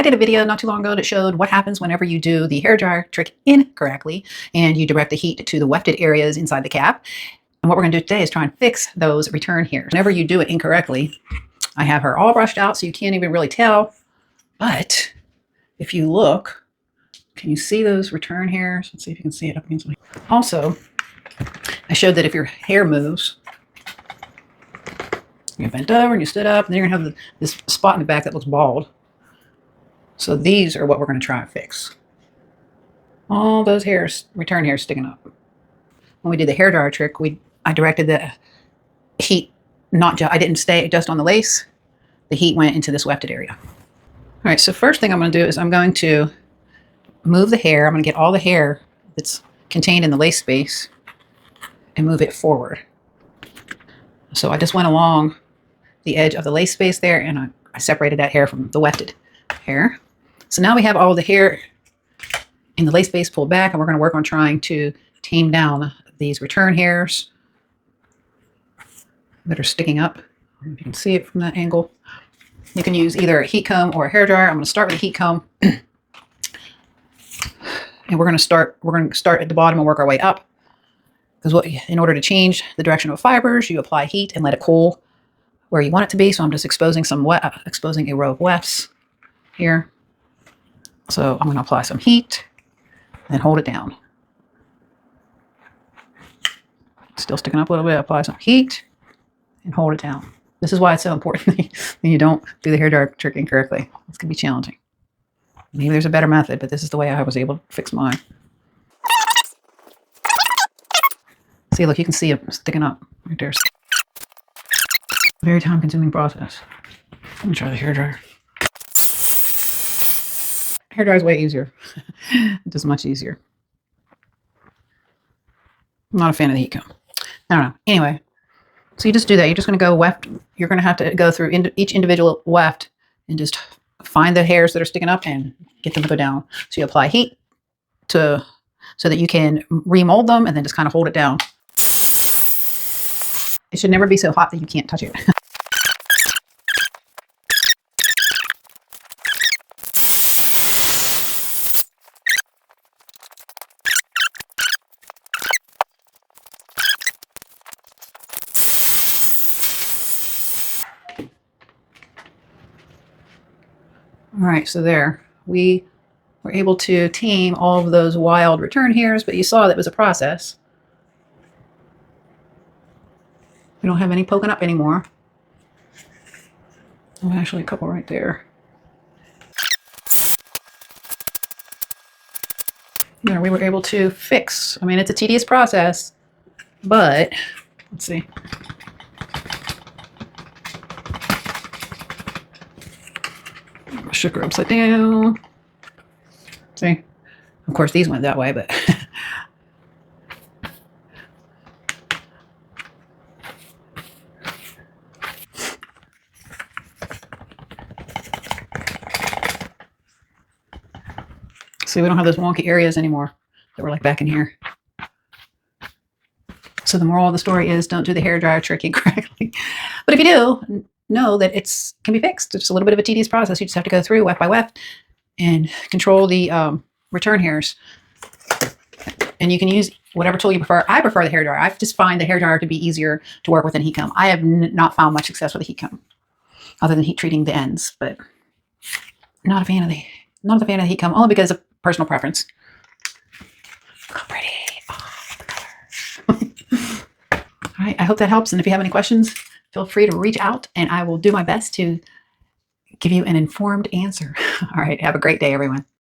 did a video not too long ago that showed what happens whenever you do the hairdryer trick incorrectly and you direct the heat to the wefted areas inside the cap. And what we're going to do today is try and fix those return hairs. Whenever you do it incorrectly, I have her all brushed out so you can't even really tell. But if you look, can you see those return hairs? Let's see if you can see it up against me. Also, I showed that if your hair moves, you bent over and you stood up, and then you're going to have this spot in the back that looks bald. So these are what we're going to try and fix. All those hairs, return hairs sticking up. When we did the hairdryer trick, I directed the heat, I didn't stay just on the lace. The heat went into this wefted area. All right, so first thing I'm going to do is I'm going to move the hair. I'm going to get all the hair that's contained in the lace space and move it forward. So I just went along the edge of the lace space there, and I separated that hair from the wefted hair. So now we have all the hair in the lace space pulled back, and we're going to work on trying to tame down these return hairs that are sticking up. If you can see it from that angle. You can use either a heat comb or a hairdryer. I'm going to start with a heat comb. And we're going to start at the bottom and work our way up. Because in order to change the direction of fibers, you apply heat and let it cool where you want it to be. So I'm just exposing exposing a row of wefts here. So I'm going to apply some heat and hold it down. Still sticking up a little bit. Apply some heat and hold it down. This is why it's so important that you don't do the hairdryer trick incorrectly. This can be challenging. Maybe there's a better method, but this is the way I was able to fix mine. See, look, you can see it sticking up right there. Very time-consuming process. I'm gonna try the hairdryer. Hairdryer is way easier. Just much easier. I'm not a fan of the heat comb. I don't know. Anyway, so you just do that. You're just going to go weft. You're going to have to go through each individual weft and just find the hairs that are sticking up and get them to go down. So you apply heat so that you can remold them and then just kind of hold it down. It should never be so hot that you can't touch it. All right, so there, we were able to tame all of those wild return hairs, but you saw that was a process. We don't have any poking up anymore. Oh, actually a couple right there. There, we were able to fix. I mean, it's a tedious process, but let's see. Shook her upside down. See? Of course, these went that way, but see, we don't have those wonky areas anymore that were like back in here. So the moral of the story is don't do the hairdryer trick incorrectly. But if you do, know that it can be fixed. It's a little bit of a tedious process. You just have to go through weft by weft and control the return hairs. And you can use whatever tool you prefer. I prefer the hairdryer. I just find the hairdryer to be easier to work with than heat comb. I have not found much success with a heat comb, other than heat treating the ends. But not a fan of the heat comb, only because of personal preference. Look how pretty. Oh, the color. All right, I hope that helps. And if you have any questions, feel free to reach out and I will do my best to give you an informed answer. All right, have a great day, everyone.